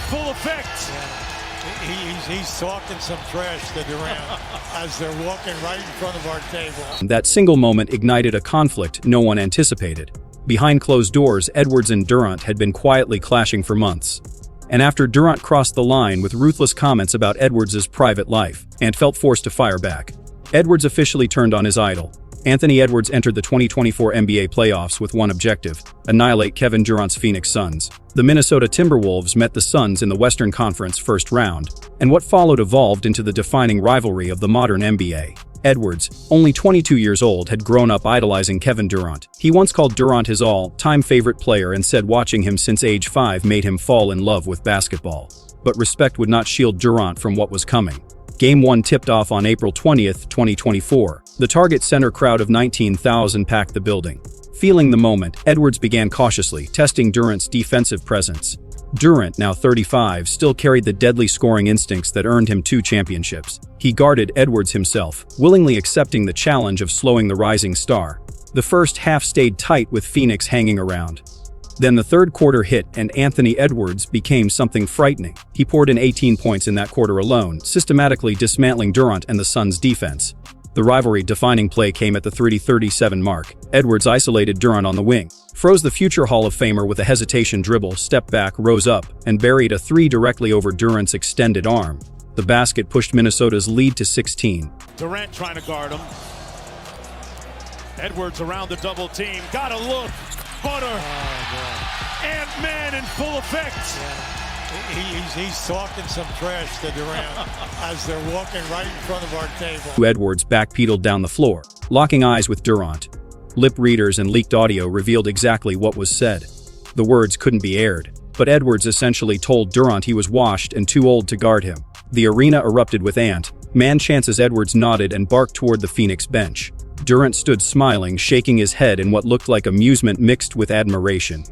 full effect. He's talking some trash to Durant as they're walking right in front of our table. That single moment ignited a conflict no one anticipated. Behind closed doors, Edwards and Durant had been quietly clashing for months. And after Durant crossed the line with ruthless comments about Edwards' private life, Ant felt forced to fire back. Edwards officially turned on his idol. Anthony Edwards entered the 2024 NBA playoffs with one objective: annihilate Kevin Durant's Phoenix Suns. The Minnesota Timberwolves met the Suns in the Western Conference first round, and what followed evolved into the defining rivalry of the modern NBA. Edwards, only 22 years old, had grown up idolizing Kevin Durant. He once called Durant his all-time favorite player and said watching him since age 5 made him fall in love with basketball. But respect would not shield Durant from what was coming. Game 1 tipped off on April 20, 2024. The Target Center crowd of 19,000 packed the building. Feeling the moment, Edwards began cautiously testing Durant's defensive presence. Durant, now 35, still carried the deadly scoring instincts that earned him 2 championships. He guarded Edwards himself, willingly accepting the challenge of slowing the rising star. The first half stayed tight with Phoenix hanging around. Then the third quarter hit and Anthony Edwards became something frightening. He poured in 18 points in that quarter alone, systematically dismantling Durant and the Suns' defense. The rivalry-defining play came at the 30-37 mark. Edwards isolated Durant on the wing, froze the future Hall of Famer with a hesitation dribble, stepped back, rose up, and buried a 3 directly over Durant's extended arm. The basket pushed Minnesota's lead to 16. Durant trying to guard him. Edwards around the double team. Got a look. Butter. Ant-Man in full effect. He's talking some trash to Durant as they're walking right in front of our table. Edwards backpedaled down the floor, locking eyes with Durant. Lip readers and leaked audio revealed exactly what was said. The words couldn't be aired, but Edwards essentially told Durant he was washed and too old to guard him. The arena erupted with Ant-Man chants as Edwards nodded and barked toward the Phoenix bench. Durant stood smiling, shaking his head in what looked like amusement mixed with admiration.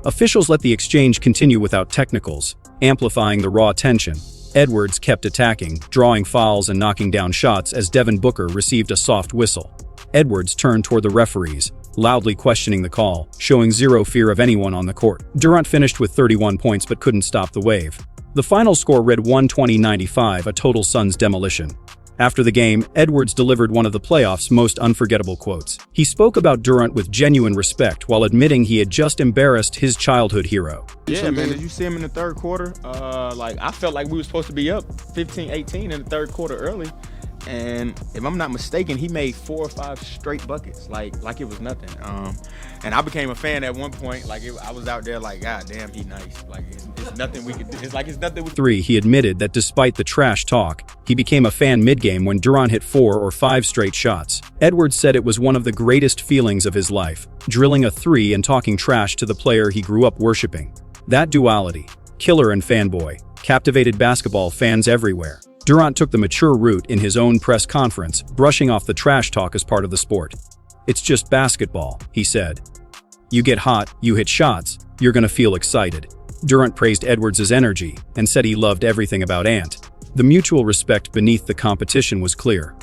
Officials let the exchange continue without technicals, amplifying the raw tension. Edwards kept attacking, drawing fouls and knocking down shots as Devin Booker received a soft whistle. Edwards turned toward the referees, loudly questioning the call, showing zero fear of anyone on the court. Durant finished with 31 points but couldn't stop the wave. The final score read 120-95, a total Suns demolition. After the game, Edwards delivered one of the playoffs' most unforgettable quotes. He spoke about Durant with genuine respect while admitting he had just embarrassed his childhood hero. Yeah, man, did you see him in the third quarter? I felt like we were supposed to be up 15-18 in the third quarter early. And if I'm not mistaken, he made 4 or 5 straight buckets, like it was nothing. And I became a fan at one point. I was out there like, God damn, he nice. It's nothing we could do. It's nothing. 3. He admitted that despite the trash talk, he became a fan mid-game when Durant hit 4 or 5 straight shots. Edwards said it was one of the greatest feelings of his life, drilling a 3 and talking trash to the player he grew up worshiping. That duality, killer and fanboy, captivated basketball fans everywhere. Durant took the mature route in his own press conference, brushing off the trash talk as part of the sport. "It's just basketball," he said. "You get hot, you hit shots, you're gonna feel excited." Durant praised Edwards' energy and said he loved everything about Ant. The mutual respect beneath the competition was clear.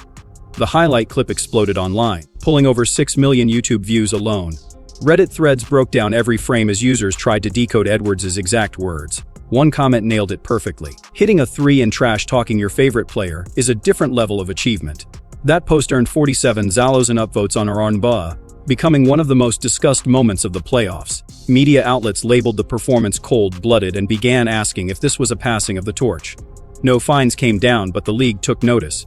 The highlight clip exploded online, pulling over 6 million YouTube views alone. Reddit threads broke down every frame as users tried to decode Edwards' exact words. One comment nailed it perfectly. "Hitting a 3 and trash-talking your favorite player is a different level of achievement." That post earned 47,000 upvotes on Arnba, becoming one of the most discussed moments of the playoffs. Media outlets labeled the performance cold-blooded and began asking if this was a passing of the torch. No fines came down, but the league took notice.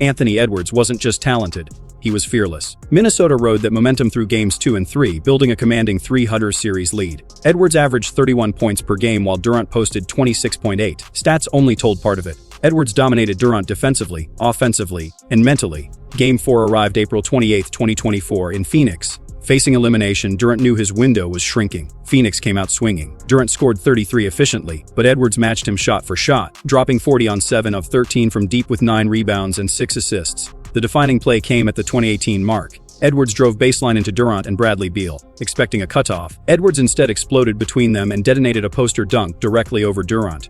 Anthony Edwards wasn't just talented, he was fearless. Minnesota rode that momentum through games 2 and 3, building a commanding 300 series lead. Edwards averaged 31 points per game while Durant posted 26.8. Stats only told part of it. Edwards dominated Durant defensively, offensively, and mentally. Game 4 arrived April 28, 2024 in Phoenix. Facing elimination, Durant knew his window was shrinking. Phoenix came out swinging. Durant scored 33 efficiently, but Edwards matched him shot for shot, dropping 40 on 7 of 13 from deep with 9 rebounds and 6 assists. The defining play came at the 2018 mark. Edwards drove baseline into Durant and Bradley Beal, expecting a cutoff. Edwards instead exploded between them and detonated a poster dunk directly over Durant.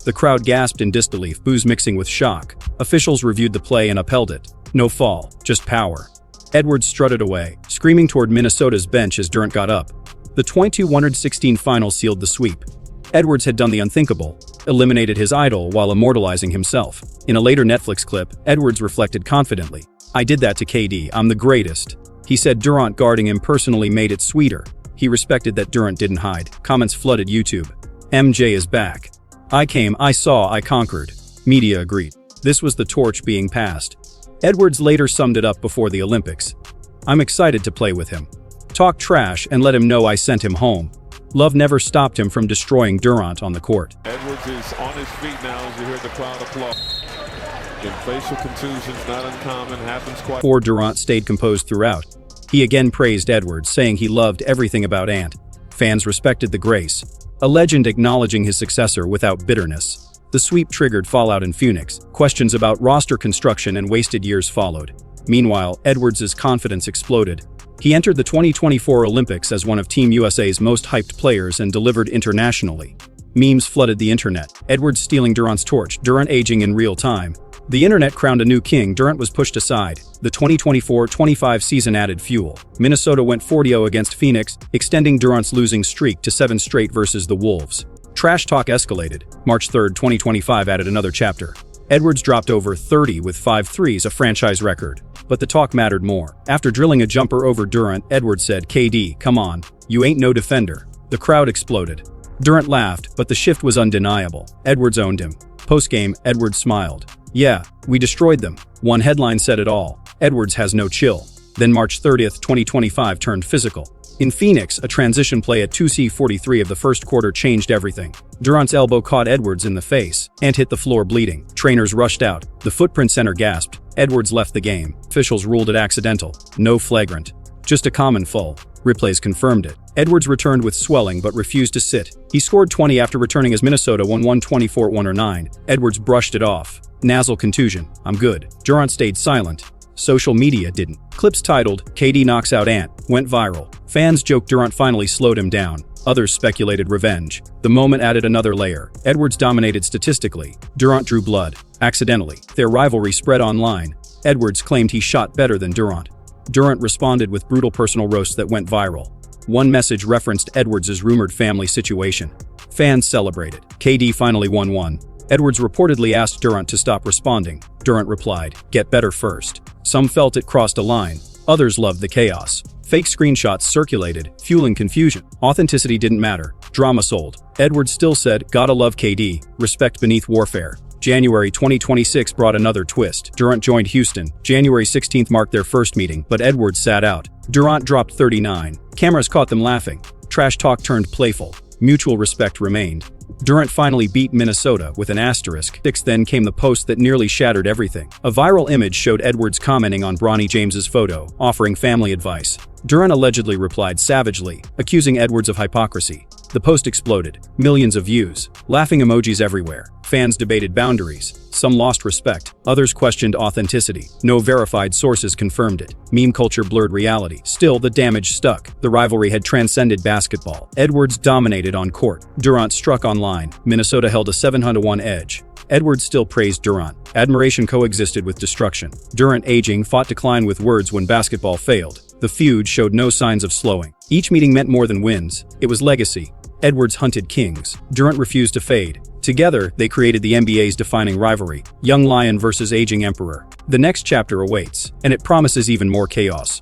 The crowd gasped in disbelief, boos mixing with shock. Officials reviewed the play and upheld it. No fall, just power. Edwards strutted away, screaming toward Minnesota's bench as Durant got up. The 22-116 final sealed the sweep. Edwards had done the unthinkable, eliminated his idol while immortalizing himself. In a later Netflix clip, Edwards reflected confidently, "I did that to KD, I'm the greatest." He said Durant guarding him personally made it sweeter. He respected that Durant didn't hide. Comments flooded YouTube. "MJ is back. I came, I saw, I conquered." Media agreed. This was the torch being passed. Edwards later summed it up before the Olympics. "I'm excited to play with him. Talk trash and let him know I sent him home." Love never stopped him from destroying Durant on the court. Edwards is on his feet now as you hear the crowd applaud. Again, facial contusions, not uncommon, happens quite. Before Durant stayed composed throughout. He again praised Edwards, saying he loved everything about Ant. Fans respected the grace. A legend acknowledging his successor without bitterness. The sweep triggered fallout in Phoenix. Questions about roster construction and wasted years followed. Meanwhile, Edwards' confidence exploded. He entered the 2024 Olympics as one of Team USA's most hyped players and delivered internationally. Memes flooded the internet. Edwards stealing Durant's torch, Durant aging in real time. The internet crowned a new king. Durant was pushed aside. The 2024-25 season added fuel. Minnesota went 40-0 against Phoenix, extending Durant's losing streak to 7 straight versus the Wolves. Trash talk escalated. March 3, 2025 added another chapter. Edwards dropped over 30 with 5 threes, a franchise record. But the talk mattered more. After drilling a jumper over Durant, Edwards said, "KD, come on. You ain't no defender." The crowd exploded. Durant laughed, but the shift was undeniable. Edwards owned him. Post-game, Edwards smiled. "Yeah, we destroyed them." One headline said it all. Edwards has no chill. Then March 30, 2025 turned physical. In Phoenix, a transition play at 2:43 of the first quarter changed everything. Durant's elbow caught Edwards in the face and hit the floor bleeding. Trainers rushed out. The Footprint Center gasped. Edwards left the game. Officials ruled it accidental. No flagrant. Just a common fall. Replays confirmed it. Edwards returned with swelling but refused to sit. He scored 20 after returning as Minnesota won 124-109. Edwards brushed it off. Nasal contusion. "I'm good." Durant stayed silent. Social media didn't. Clips titled, "KD knocks out Ant," went viral. Fans joked Durant finally slowed him down. Others speculated revenge. The moment added another layer. Edwards dominated statistically. Durant drew blood. Accidentally. Their rivalry spread online. Edwards claimed he shot better than Durant. Durant responded with brutal personal roasts that went viral. One message referenced Edwards' rumored family situation. Fans celebrated. KD finally won one. Edwards reportedly asked Durant to stop responding. Durant replied, "Get better first." Some felt it crossed a line. Others loved the chaos. Fake screenshots circulated, fueling confusion. Authenticity didn't matter. Drama sold. Edwards still said, "Gotta love KD. Respect beneath warfare." January 2026 brought another twist. Durant joined Houston. January 16th marked their first meeting, but Edwards sat out. Durant dropped 39. Cameras caught them laughing. Trash talk turned playful. Mutual respect remained. Durant finally beat Minnesota with an asterisk. Then came the post that nearly shattered everything. A viral image showed Edwards commenting on Bronny James's photo, offering family advice. Durant allegedly replied savagely, accusing Edwards of hypocrisy. The post exploded. Millions of views. Laughing emojis everywhere. Fans debated boundaries. Some lost respect. Others questioned authenticity. No verified sources confirmed it. Meme culture blurred reality. Still, the damage stuck. The rivalry had transcended basketball. Edwards dominated on court. Durant struck online. Minnesota held a 7-1 edge. Edwards still praised Durant. Admiration coexisted with destruction. Durant, aging, fought decline with words when basketball failed. The feud showed no signs of slowing. Each meeting meant more than wins. It was legacy. Edwards hunted kings. Durant refused to fade. Together, they created the NBA's defining rivalry, young lion versus aging emperor. The next chapter awaits, and it promises even more chaos.